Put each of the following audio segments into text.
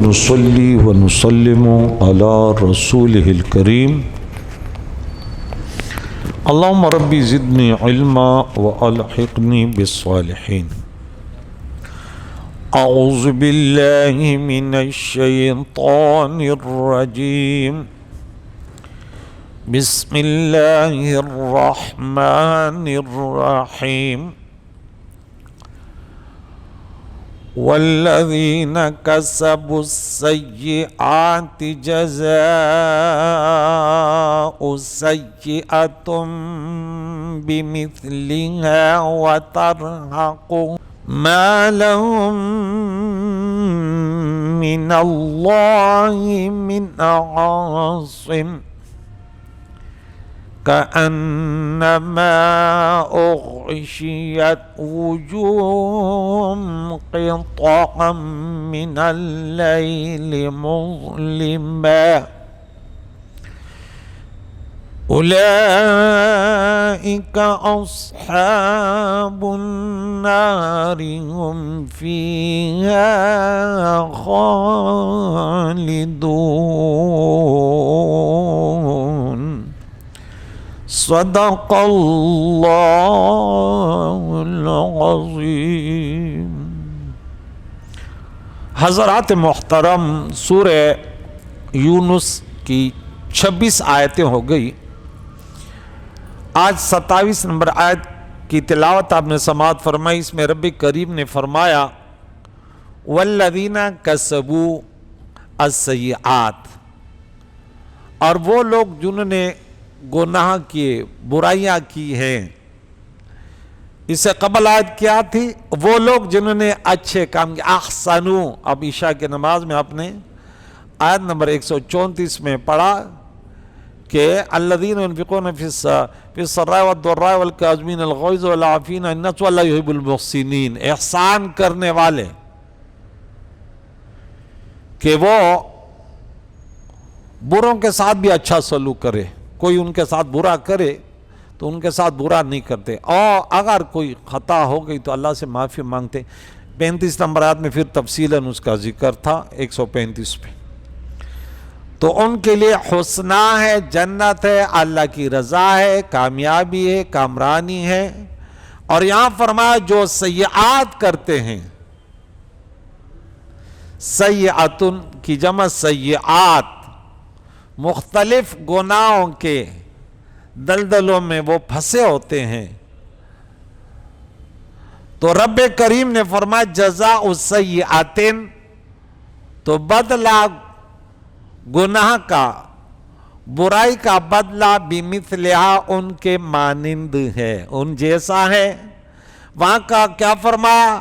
ونصلي ونسلم على رسوله الكريم اللهم ربي زدني علما وألحقني بالصالحين أعوذ بالله من الشيطان الرجيم بسم الله الرحمن الرحيم والذين كسبوا السيئات جزاء سيئة بمثلها وترهقهم ما لهم من الله من عاصم كأنما أغشيت وجوههم قطعا من الليل مظلما أولئك أصحاب النار هم فيها خالدون صدق اللہ العظیم۔ حضرات محترم، سورہ یونس کی 26 آیتیں ہو گئی۔ آج 27 نمبر آیت کی تلاوت آپ نے سماعت فرمائی۔ اس میں رب کریم نے فرمایا والذین کسبوا السیئات، اور وہ لوگ جنہوں نے گناہ کیے، برائیاں کی ہیں۔ اس سے قبل آیت کیا تھی؟ وہ لوگ جنہوں نے اچھے کام کیے، احسنو۔ اب عشاء کی نماز میں آپ نے آیت نمبر 134 میں پڑھا کہ الذین ينفقون فی السراء والضراء والکاظمین الغیظ والعافین عن الناس واللہ یحب المحسنین، احسان کرنے والے، کہ وہ بروں کے ساتھ بھی اچھا سلوک کرے۔ کوئی ان کے ساتھ برا کرے تو ان کے ساتھ برا نہیں کرتے، اور اگر کوئی خطا ہو گئی تو اللہ سے معافی مانگتے۔ 35 نمبر آیت میں پھر تفصیلاً اس کا ذکر تھا 135 پہ۔ تو ان کے لیے حسنہ ہے، جنت ہے، اللہ کی رضا ہے، کامیابی ہے، کامرانی ہے۔ اور یہاں فرمایا جو سیئات کرتے ہیں، سیئاتن کی جمع سیئات، مختلف گناہوں کے دلدلوں میں وہ پھنسے ہوتے ہیں، تو رب کریم نے فرمایا جزاء سیئات، تو بدلہ گناہ کا، برائی کا بدلہ بمثلہا، ان کے مانند ہے، ان جیسا ہے۔ وہاں کا کیا فرمایا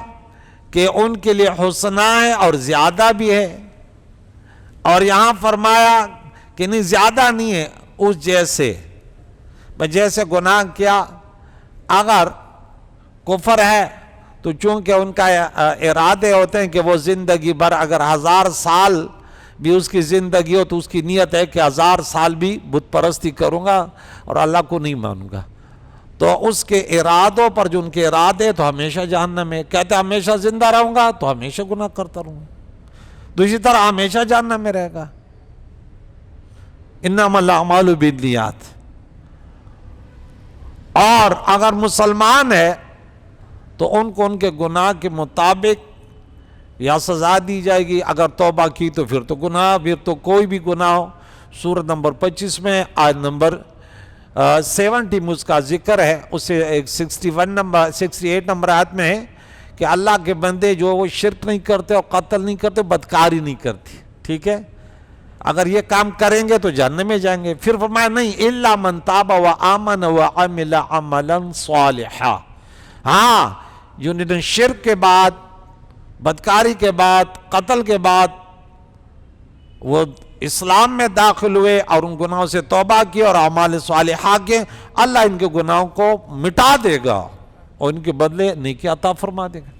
کہ ان کے لیے حسنہ ہے اور زیادہ بھی ہے، اور یہاں فرمایا کہ نہیں زیادہ نہیں ہے، اس جیسے جیسے گناہ کیا۔ اگر کفر ہے تو چونکہ ان کا ارادے ہوتے ہیں کہ وہ زندگی بھر، اگر 1000 سال بھی اس کی زندگی ہو تو اس کی نیت ہے کہ 1000 سال بھی بت پرستی کروں گا اور اللہ کو نہیں مانوں گا، تو اس کے ارادوں پر جو ان کے ارادے تو ہمیشہ جہنم میں، کہتے ہیں ہمیشہ زندہ رہوں گا تو ہمیشہ گناہ کرتا رہوں گا، دوسری طرح ہمیشہ جہنم میں رہے گا۔ انما الاعمال بالنیات۔ اور اگر مسلمان ہے تو ان کو ان کے گناہ کے مطابق یا سزا دی جائے گی، اگر توبہ کی تو پھر تو گناہ، پھر تو کوئی بھی گناہ ہو۔ سورہ نمبر 25 میں آیت نمبر 70 میں اس کا ذکر ہے، اسے 68 نمبر آیت میں ہے کہ اللہ کے بندے جو وہ شرک نہیں کرتے اور قتل نہیں کرتے، بدکاری نہیں کرتی، ٹھیک ہے؟ اگر یہ کام کریں گے تو جہنم میں جائیں گے۔ پھر فرمایا نہیں الا من تاب وآمن وعمل عملا صالحا، ہاں جنہوں نے شرک کے بعد، بدکاری کے بعد، قتل کے بعد وہ اسلام میں داخل ہوئے اور ان گناہوں سے توبہ کی اور اعمال صالحہ کے، اللہ ان کے گناہوں کو مٹا دے گا اور ان کے بدلے نیکی عطا فرما دے گا۔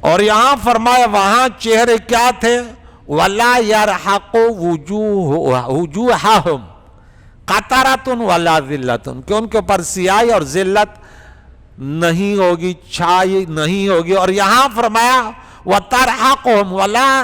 اور یہاں فرمایا وہاں چہرے کیا تھے؟ وَلَا يَرْحَقُ وُجُوهَهُمْ قَطَرَةٌ وَلَا ذِلَّةٌ، کہ ان کے اوپر سیاہی اور ذلت نہیں ہوگی، چھائی نہیں ہوگی۔ اور یہاں فرمایا وَتَرْحَقُهُمْ وَلَا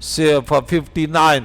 59।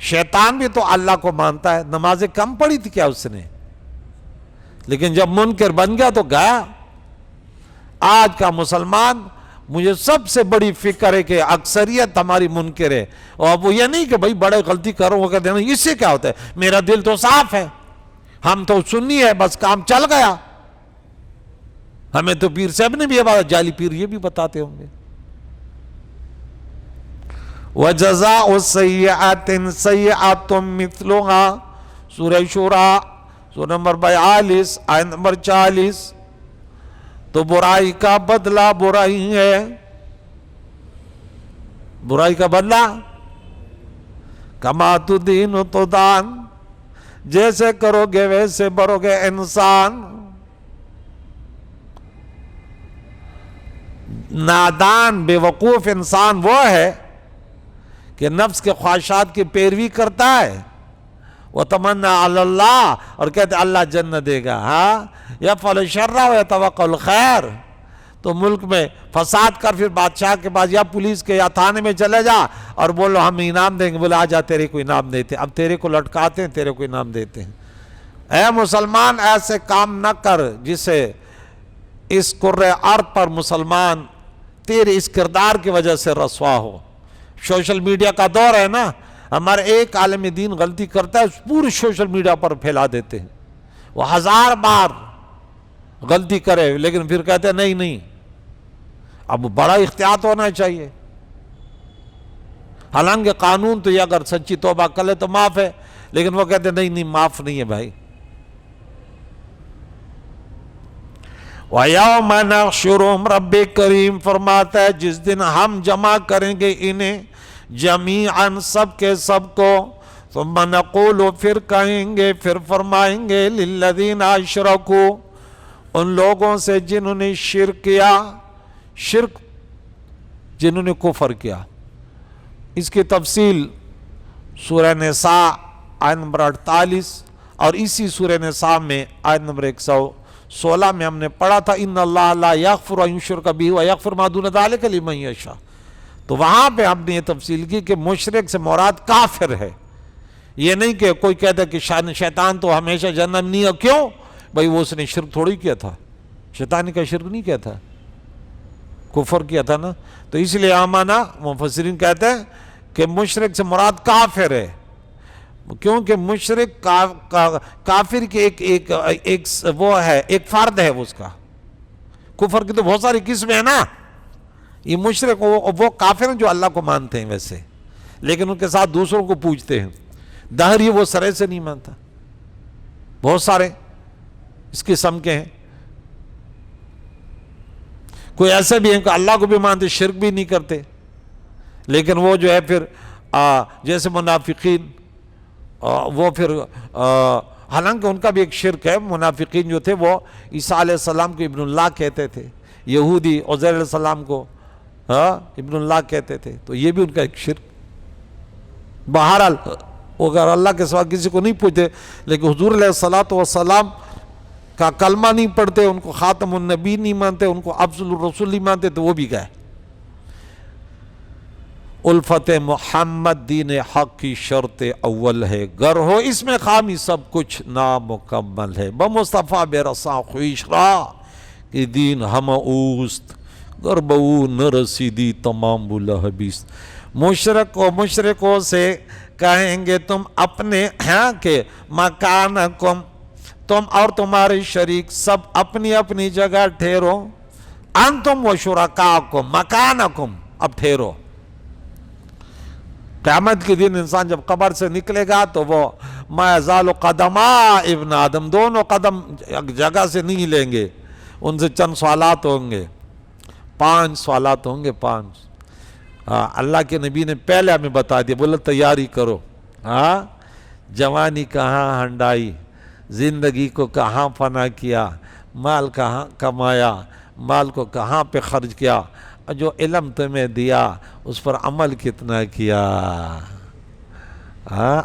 شیطان بھی تو اللہ کو مانتا ہے، نمازیں کم پڑھی تھی کیا اس نے؟ لیکن جب منکر بن گیا تو گیا۔ آج کا مسلمان، مجھے سب سے بڑی فکر ہے کہ اکثریت ہماری منکر ہے، اور وہ یہ نہیں کہ بھائی بڑے غلطی کرو وہ کہتے ہیں اس سے کیا ہوتا ہے، میرا دل تو صاف ہے، ہم تو سنی ہے، بس کام چل گیا۔ ہمیں تو پیر صاحب نے بھی بات، جعلی پیر یہ بھی بتاتے ہوں گے۔ وَجَزَاءُ سَيِّئَةٍ سَيِّئَةٌ مِثْلُهَا، سورہ شورى سورہ نمبر 42 آیت نمبر 40۔ تو برائی کا بدلہ برائی ہے، برائی کا بدلہ کما تدین تدان، جیسے کرو گے ویسے برو گے انسان۔ نادان بے وقوف انسان وہ ہے کہ نفس کے خواہشات کی پیروی کرتا ہے، وَتَمَنَّا عَلَى اللَّهِ، اور کہتے اللہ جنت دے گا، يَفْعَلُ الشَّرَّ وَيَتَوَقَّعُ الْخَيْرَ۔ تو ملک میں فساد کر، پھر بادشاہ کے پاس یا پولیس کے یا تھانے میں چلے جا اور بولو ہم انعام دیں گے، بولے آجا تیرے کو انعام دیتے ہیں، اب تیرے کو لٹکاتے ہیں، تیرے کو انعام دیتے ہیں۔ اے مسلمان ایسے کام نہ کر جسے اس کرۂ ارض پر مسلمان تیرے اس کردار کی وجہ سے رسوا ہو۔ سوشل میڈیا کا دور ہے نا، ہمارے ایک عالم دین غلطی کرتا ہے پوری سوشل میڈیا پر پھیلا دیتے ہیں، وہ 1000 بار غلطی کرے لیکن پھر کہتے ہیں نہیں نہیں، اب بڑا احتیاط ہونا چاہیے۔ حالانکہ قانون تو یہ اگر سچی توبہ کر لے تو معاف ہے، لیکن وہ کہتے ہیں نہیں نہیں معاف نہیں ہے بھائی۔ وَيَوْمَ نَحْشُرُهُمْ رب کریم فرماتا ہے جس دن ہم جمع کریں گے انہیں جمیعاً سب کے سب کو، ثم نقول پھر کہیں گے، پھر فرمائیں گے للذین اشرکوا، ان لوگوں سے جنہوں نے شرک کیا، شرک جنہوں نے کفر کیا۔ اس کی تفصیل سورہ نساء آیت نمبر 48 اور اسی سورہ نساء میں آیت نمبر 116 میں ہم نے پڑھا تھا، ان اللہ لا یغفر ان یشرک بہ ویغفر ما دون ذلک لمن یشاء۔ تو وہاں پہ ہم نے یہ تفصیل کی کہ مشرک سے مراد کافر ہے، یہ نہیں کہ کوئی کہتا کہ شیطان تو ہمیشہ جنت نہیں ہے، کیوں بھائی وہ اس نے شرک تھوڑی کیا تھا، شیطان کا شرک نہیں کیا تھا، کفر کیا تھا نا۔ تو اس لیے آمانا مفسرین کہتے ہیں کہ مشرک سے مراد کافر ہے، کیونکہ مشرک کافر کی ایک وہ ہے، ایک فرد ہے اس کا۔ کفر کی تو بہت ساری قسمیں ہیں نا، یہ مشرک وہ کافر ہیں جو اللہ کو مانتے ہیں ویسے، لیکن ان کے ساتھ دوسروں کو پوجتے ہیں۔ دہری وہ سرے سے نہیں مانتا، بہت سارے اس قسم کے ہیں۔ کوئی ایسے بھی ہیں کہ اللہ کو بھی مانتے، شرک بھی نہیں کرتے، لیکن وہ جو ہے پھر جیسے منافقین، وہ پھر حالانکہ ان کا بھی ایک شرک ہے۔ منافقین جو تھے وہ عیسیٰ علیہ السلام کو ابن اللہ کہتے تھے، یہودی عزیر علیہ السلام کو ابن اللہ کہتے تھے، تو یہ بھی ان کا ایک شرک۔ بہرحال وہ اگر اللہ کے سوا کسی کو نہیں پوچھتے، لیکن حضور علیہ السلام کا کلمہ نہیں پڑھتے، ان کو خاتم النبی نہیں مانتے، ان کو افضل الرسول نہیں مانتے، تو وہ بھی گئے۔ الفت محمد دین حق کی شرط اول ہے، گر ہو اس میں خامی سب کچھ نامکمل ہے۔ بمصطفیٰ بے رسا خویش را کہ دین ہم اوست، گر بہو نہ رسیدی تمام بلہبیست۔ مشرکوں سے کہیں گے تم اپنے کہ مکانکم، تم اور تمہارے شریک سب اپنی اپنی جگہ ٹھہرو، انتم و شرکاکم مکانکم، اب ٹھہرو۔ قیامت کے دن انسان جب قبر سے نکلے گا تو وہ ما یزال قدما ابن آدم، دونوں قدم جگہ سے نہیں لیں گے، ان سے چند سوالات ہوں گے، 5 سوالات ہوں گے، 5۔ اللہ کے نبی نے پہلے ہمیں بتا دیا، بولا تیاری کرو، جوانی کہاں ہنڈائی، زندگی کو کہاں فنا کیا، مال کہاں کمایا، مال کو کہاں پہ خرچ کیا، جو علم تمہیں دیا اس پر عمل کتنا کیا۔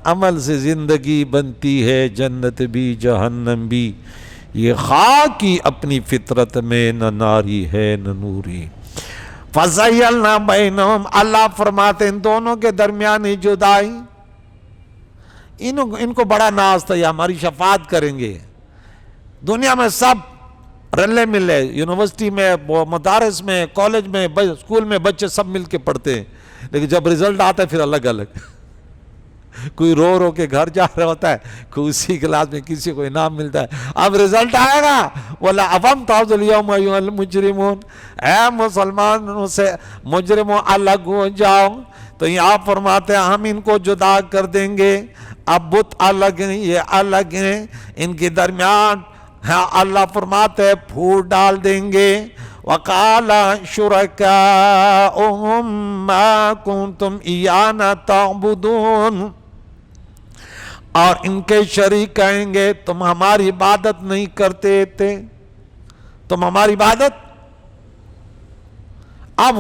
عمل سے زندگی بنتی ہے جنت بھی جہنم بھی، یہ خاکی اپنی فطرت میں نہ ناری ہے نہ نوری۔ فَزَيَّلْنَا بَيْنَهُمْ، اللہ فرماتے ان دونوں کے درمیان جدائی، ان کو بڑا ناز تھا، یہ ہماری شفاعت کریں گے. دنیا میں سب رلے ملے، یونیورسٹی میں، مدارس میں، کالج میں، اسکول میں بچے سب مل کے پڑھتے ہیں، لیکن جب رزلٹ آتا ہے پھر الگ الگ. کوئی رو رو کے گھر جا رہا ہوتا ہے، کوئی اسی کلاس میں کسی کو انعام ملتا ہے. اب رزلٹ آئے گا بولا افامتعظ الیوم ایھا المجرمون، اے مسلمانوں سے مجرموں الگ ہو جاؤ. تو یہاں فرماتے ہیں ہم ان کو جدا کر دیں گے. اب بت الگ ہیں، یہ الگ ہیں، ان کے درمیان اللہ فرماتے ہیں پھوٹ ڈال دیں گے. وَقَالَ شُرَكَاؤُهُمْ مَا كُنْتُمْ إِيَّانَا تَعْبُدُونَ، اور ان کے شریک کہیں گے تم ہماری عبادت نہیں کرتے تھے، تم ہماری عبادت. اب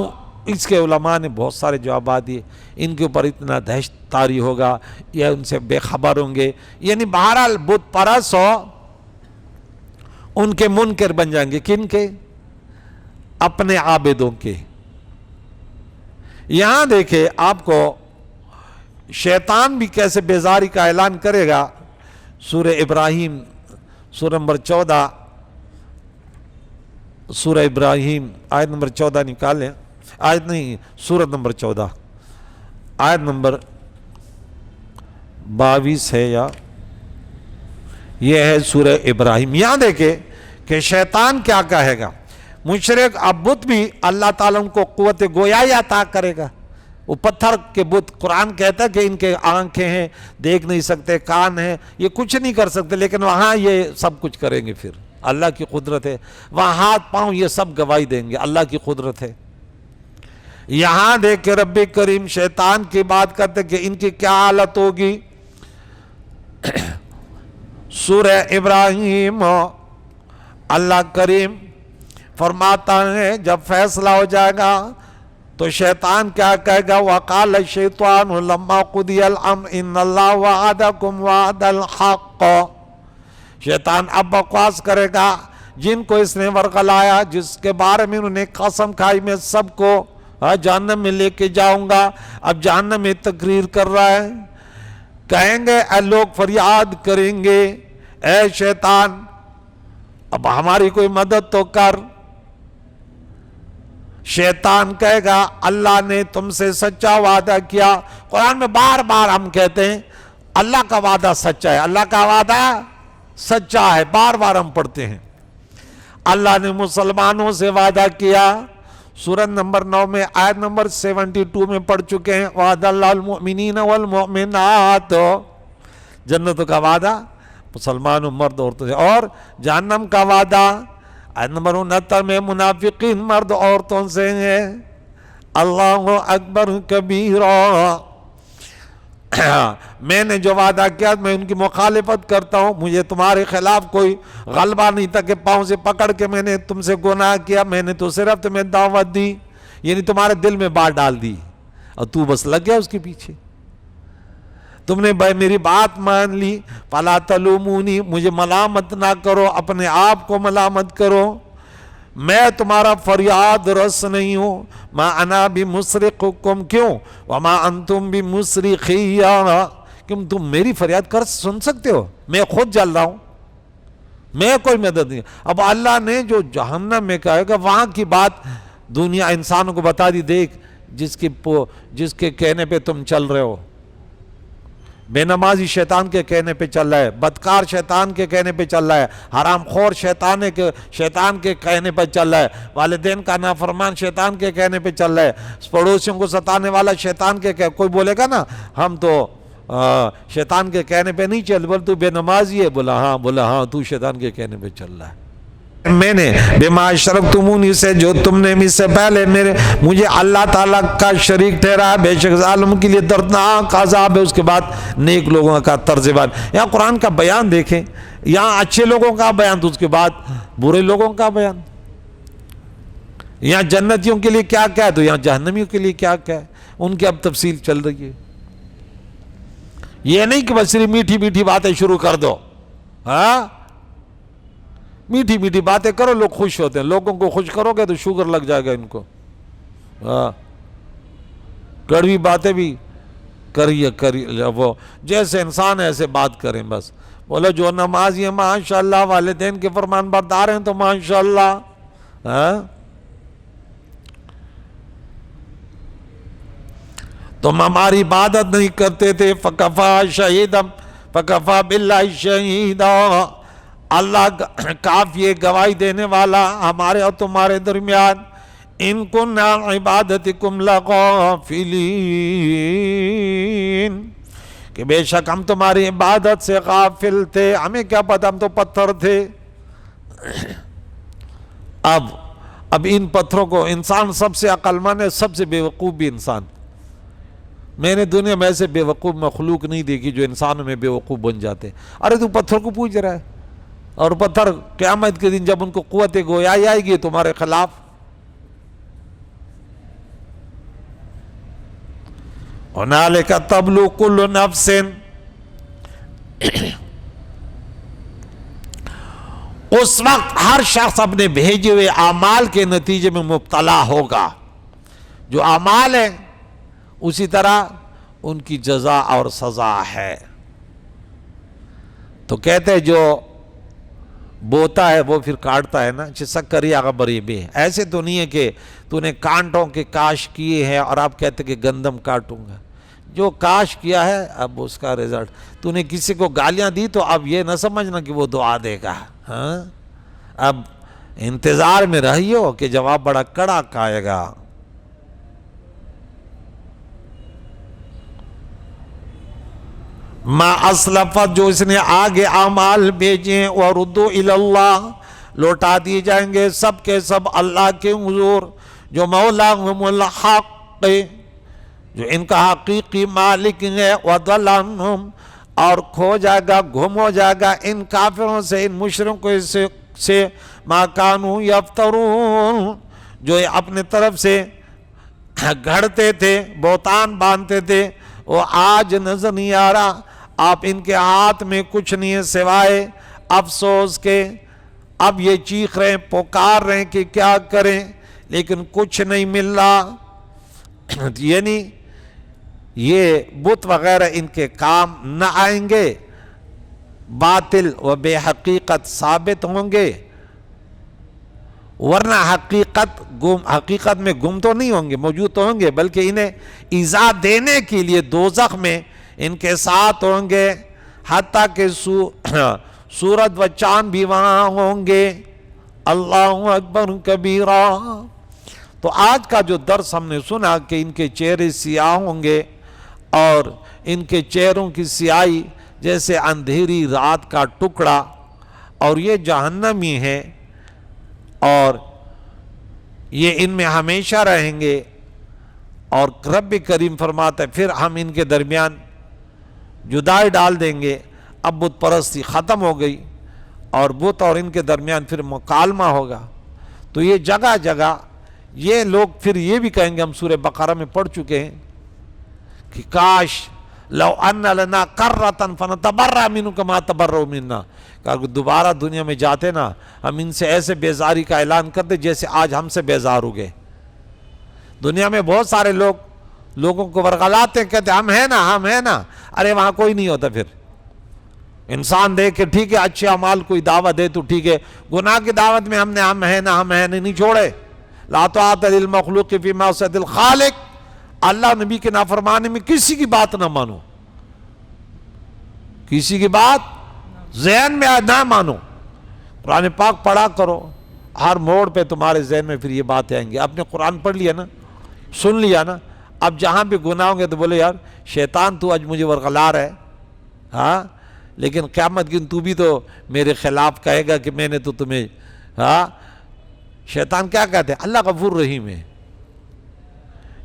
اس کے علماء نے بہت سارے جوابات دیے. ان کے اوپر اتنا دہشت طاری ہوگا، یہ ان سے بے خبر ہوں گے. یعنی بہرحال بت پرست ہو ان کے منکر بن جائیں گے. کن کے؟ اپنے عابدوں کے. یہاں دیکھیں آپ کو شیطان بھی کیسے بیزاری کا اعلان کرے گا. سورہ ابراہیم سورہ نمبر 14، سورہ ابراہیم آیت نمبر 14 نکالیں. آیت نہیں، سورت نمبر 14 آیت نمبر 22 ہے، یا یہ ہے سورہ ابراہیم. یہاں دیکھیں کہ شیطان کیا کہے گا. مشرک اب بت بھی اللہ تعالیٰ ان کو قوت گویائی عطا کرے گا. وہ پتھر کے بت، قرآن کہتا ہے کہ ان کے آنکھیں ہیں، دیکھ نہیں سکتے، کان ہیں، یہ کچھ نہیں کر سکتے، لیکن وہاں یہ سب کچھ کریں گے. پھر اللہ کی قدرت ہے. وہاں ہاتھ پاؤں یہ سب گواہی دیں گے، اللہ کی قدرت ہے. یہاں دیکھ کے رب کریم شیطان کی بات کرتے کہ ان کی کیا حالت ہوگی. سورہ ابراہیم اللہ کریم فرماتا ہے جب فیصلہ ہو جائے گا تو شیطان کیا کہے گا. وَقَالَ الشَّيْطَانُ لَمَّا قُضِيَ الْأَمْرُ إِنَّ اللَّهَ وَعَدَكُمْ وَعْدَ الْحَقِّ. شیطان اب بکواس کرے گا جن کو اس نے ورغلایا، جس کے بارے میں انہوں نے قسم کھائی میں سب کو جہنم میں لے کے جاؤں گا. اب جہنم میں تقریر کر رہا ہے. کہیں گے اے لوگ فریاد کریں گے اے شیطان اب ہماری کوئی مدد تو کر. شیطان کہے گا اللہ نے تم سے سچا وعدہ کیا. قرآن میں بار بار ہم کہتے ہیں اللہ کا وعدہ سچا ہے، اللہ کا وعدہ سچا ہے، بار بار ہم پڑھتے ہیں. اللہ نے مسلمانوں سے وعدہ کیا. سورت نمبر 9 میں آیت نمبر 72 میں پڑھ چکے ہیں. وعد اللہ المؤمنین والمؤمنات، جنتوں کا وعدہ مسلمانوں مرد عورتوں سے، اور جہنم کا وعدہ آیت نمبر 69 میں منافقین مرد عورتوں سے ہے. اللہ اکبر کبیرا. میں نے جو وعدہ کیا میں ان کی مخالفت کرتا ہوں. مجھے تمہارے خلاف کوئی غلبہ نہیں تھا کہ پاؤں سے پکڑ کے میں نے تم سے گناہ کیا. میں نے تو صرف تمہیں دعوت دی، یعنی تمہارے دل میں بات ڈال دی اور تو بس لگ گیا اس کے پیچھے. تم نے میری بات مان لی. فلا تلومونی، مجھے ملامت نہ کرو، اپنے آپ کو ملامت کرو. میں تمہارا فریاد رس نہیں ہوں. ما انا بمصرخکم، کیوں؟ وما انتم بمصرخی، کیوں تم میری فریاد کر سن سکتے ہو؟ میں خود جل رہا ہوں، میں کوئی مدد نہیں. اب اللہ نے جو جہنم میں کہے گا وہاں کی بات دنیا انسانوں کو بتا دی. دیکھ جس کے کہنے پہ تم چل رہے ہو، بے نمازی شیطان کے کہنے پہ چل رہا ہے، بدکار شیطان کے کہنے پہ چل رہا ہے، حرام خور شیطان کے کہنے پہ چل رہا ہے، والدین کا نافرمان شیطان کے کہنے پہ چل رہا ہے، پڑوسیوں کو ستانے والا شیطان کے کوئی بولے گا نا ہم تو شیطان کے کہنے پہ نہیں چل، بول تو بے نمازی ہے، بولا ہاں تو شیطان کے کہنے پہ چل رہا ہے. میں نے بما اشرکتمونی سے، جو تم نے مجھ سے پہلے مجھے اللہ تعالیٰ کا شریک ٹھہرا، بے شک ظالم کے لیے دردناک عذاب ہے. اس کے بعد نیک لوگوں کا طرز بیان. یہاں قرآن کا بیان دیکھیں، یہاں اچھے لوگوں کا بیان تو اس کے بعد برے لوگوں کا بیان. یہاں جنتیوں کے لیے کیا کیا ہے تو یہاں جہنمیوں کے لیے کیا کیا ہے، ان کی اب تفصیل چل رہی ہے. یہ نہیں کہ بس صرف میٹھی میٹھی باتیں شروع کر دو. ہاں میٹھی میٹھی باتیں کرو، لوگ خوش ہوتے ہیں. لوگوں کو خوش کرو گے تو شوگر لگ جائے گا ان کو. کڑوی باتیں بھی کریے وہ جیسے انسان ایسے بات کریں بس. بولو جو نمازی ہیں ماشاءاللہ، والدین کے فرمان بردار ہیں تو ماشاءاللہ. تم ہماری عبادت نہیں کرتے تھے. فکفا شہیدا فکفا باللہ شہیدا، اللہ کافی ہے گواہی دینے والا ہمارے اور تمہارے درمیان. ان کننا عبادتکم لغافلین، کہ بے شک ہم تمہاری عبادت سے غافل تھے، ہمیں کیا پتہ، ہم تو پتھر تھے. اب ان پتھروں کو انسان سب سے عقل مند ہے، سب سے بیوقوف بھی انسان. میں نے دنیا میں ایسے بیوقوف مخلوق نہیں دیکھی جو انسانوں میں بیوقوف بن جاتے. ارے تو پتھر کو پوچھ رہا ہے، اور پتھر قیامت کے دن جب ان کو قوت گویائی آئے گی تمہارے خلاف. ہنالک تبلو کل نفس، اس وقت ہر شخص اپنے بھیجے ہوئے اعمال کے نتیجے میں مبتلا ہوگا. جو اعمال ہیں اسی طرح ان کی جزا اور سزا ہے. تو کہتے ہیں جو بوتا ہے وہ پھر کاٹتا ہے نا. چسکری اغبری بھی ایسے تو نہیں ہے کہ تو نے کانٹوں کے کاش کیے ہیں اور آپ کہتے کہ گندم کاٹوں گا. جو کاش کیا ہے اب اس کا رزلٹ. تو نے کسی کو گالیاں دی تو اب یہ نہ سمجھنا کہ وہ دعا دے گا. اب انتظار میں رہیو کہ جواب بڑا کڑک آئے گا. ما اسلفت، جو اس نے آگے اعمال بھیجے، وردوا الی اللہ، لوٹا دیے جائیں گے سب کے سب اللہ کے حضور. جو مولاہم الحق، جو ان کا حقیقی مالک ہے، وضل عنہم، اور کھو جائے گا، گم ہو جائے گا ان کافروں سے، ان مشرکوں سے ما کانوا یفترون، جو اپنے طرف سے گھڑتے تھے، بہتان باندھتے تھے، وہ آج نظر نہیں آ رہا. آپ ان کے ہاتھ میں کچھ نہیں ہے سوائے افسوس کے. اب یہ چیخ رہے ہیں، پکار رہے ہیں کہ کیا کریں، لیکن کچھ نہیں مل رہا. یعنی یہ بت وغیرہ ان کے کام نہ آئیں گے، باطل و بے حقیقت ثابت ہوں گے. ورنہ حقیقت میں گم تو نہیں ہوں گے، موجود تو ہوں گے، بلکہ انہیں ایذا دینے کے لیے دوزخ میں ان کے ساتھ ہوں گے، حتیٰ کہ سورج و چاند بھی وہاں ہوں گے. اللہ اکبر کبیرہ. تو آج کا جو درس ہم نے سنا کہ ان کے چہرے سیاہ ہوں گے، اور ان کے چہروں کی سیاہی جیسے اندھیری رات کا ٹکڑا، اور یہ جہنمی ہیں، اور یہ ان میں ہمیشہ رہیں گے. اور رب کریم فرماتا ہے پھر ہم ان کے درمیان جدائی ڈال دیں گے. اب بت پرستی ختم ہو گئی، اور بت اور ان کے درمیان پھر مکالمہ ہوگا. تو یہ جگہ جگہ یہ لوگ پھر یہ بھی کہیں گے، ہم سورہ بقرہ میں پڑھ چکے ہیں کہ کاش لو ان لنا کرۃ فنتبرأ منہم کما تبرؤوا منا، کہ اگر دوبارہ دنیا میں جاتے نا ہم ان سے ایسے بیزاری کا اعلان کرتے جیسے آج ہم سے بیزار ہو گئے. دنیا میں بہت سارے لوگوں کو ورغلاتے ہیں، کہتے ہم ہیں نا، ہم ہیں نا. ارے وہاں کوئی نہیں ہوتا. پھر انسان دیکھ کے ٹھیک ہے اچھے اعمال کوئی دعوت دے تو ٹھیک ہے، گناہ کی دعوت میں ہم ہیں نا، ہم ہیں نہیں چھوڑے. لا طاعۃ للمخلوق فی معصیۃ الخالق، اللہ نبی کے نافرمانی میں کسی کی بات نہ مانو، کسی کی بات ذہن میں نہ مانو. قرآن پاک پڑھا کرو، ہر موڑ پہ تمہارے ذہن میں پھر یہ باتیں آئیں گی. آپ نے قرآن پڑھ لیا نا، سن لیا نا، اب جہاں بھی گناہ ہوں گے تو بولے یار شیطان تو آج مجھے ورغلا رہا ہے، ہاں لیکن قیامت کی تو بھی تو میرے خلاف کہے گا کہ میں نے تو تمہیں، ہاں شیطان کیا کہتے ہیں؟ اللہ غفور رحیم ہے.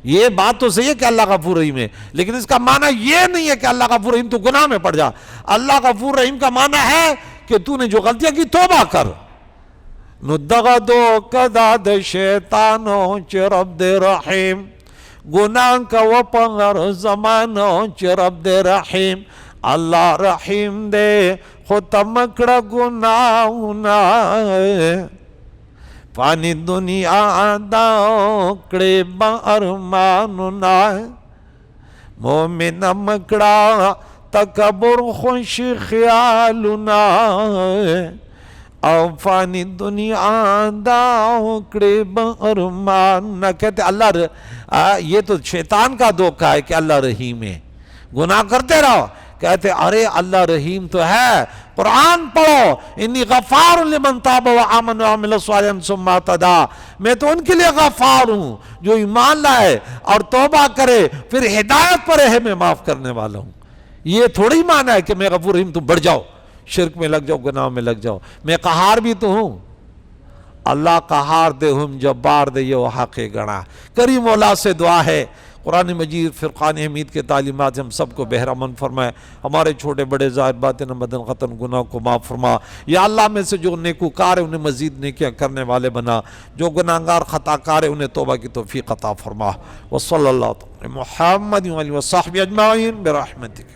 یہ بات تو صحیح ہے کہ اللہ غفور رحیم ہے، لیکن اس کا معنی یہ نہیں ہے کہ اللہ غفور رحیم تو گناہ میں پڑ جا. اللہ غفور رحیم کا معنی ہے کہ تو نے جو غلطیاں کی توبہ کر. ندغدو کداد شیطانو چ رب دے رحیم، گناہ کا وپنگر زمانو چ رب دے رحیم. اللہ رحیم دے ختمکڑ گناہونا، پانی دنیا دا کڑے با ارمانونا. مومن مکڑا تکبر خوش خیالنا او فانی دنیا دا کڑے برمان نہ کہتے یہ تو شیطان کا دھوکہ ہے کہ اللہ رحیم ہے، گناہ کرتے رہو، کہتے ارے اللہ رحیم تو ہے، قرآن پڑھو، انی غفار لمن تاب وآمن وعمل صالحا ثم اہتدی، میں تو ان کے لیے غفار ہوں جو ایمان لائے اور توبہ کرے پھر ہدایت پر ہے، میں معاف کرنے والا ہوں۔ یہ تھوڑی معنی ہے کہ میں غفور رحیم تم بڑھ جاؤ، شرک میں لگ جاؤ، گناہ میں لگ جاؤ، میں قہار بھی تو ہوں۔ اللہ قہار دے ہم جبار دے یہ حق گنا۔ کریم مولا سے دعا ہے قرآن مجید فرقان حمید کے تعلیمات سے ہم سب کو بہرامند فرمائے، ہمارے چھوٹے بڑے ظاہر باطن مدن خطن گناہ کو معاف فرما۔ یا اللہ میں سے جو نیکوکار ہے انہیں مزید نیکیاں کرنے والے بنا، جو گناہگار خطا کار ہے انہیں توبہ کی توفیق عطا فرما۔ وصلی اللہ تعالی محمد وصحبہ اجمعین برحمتک۔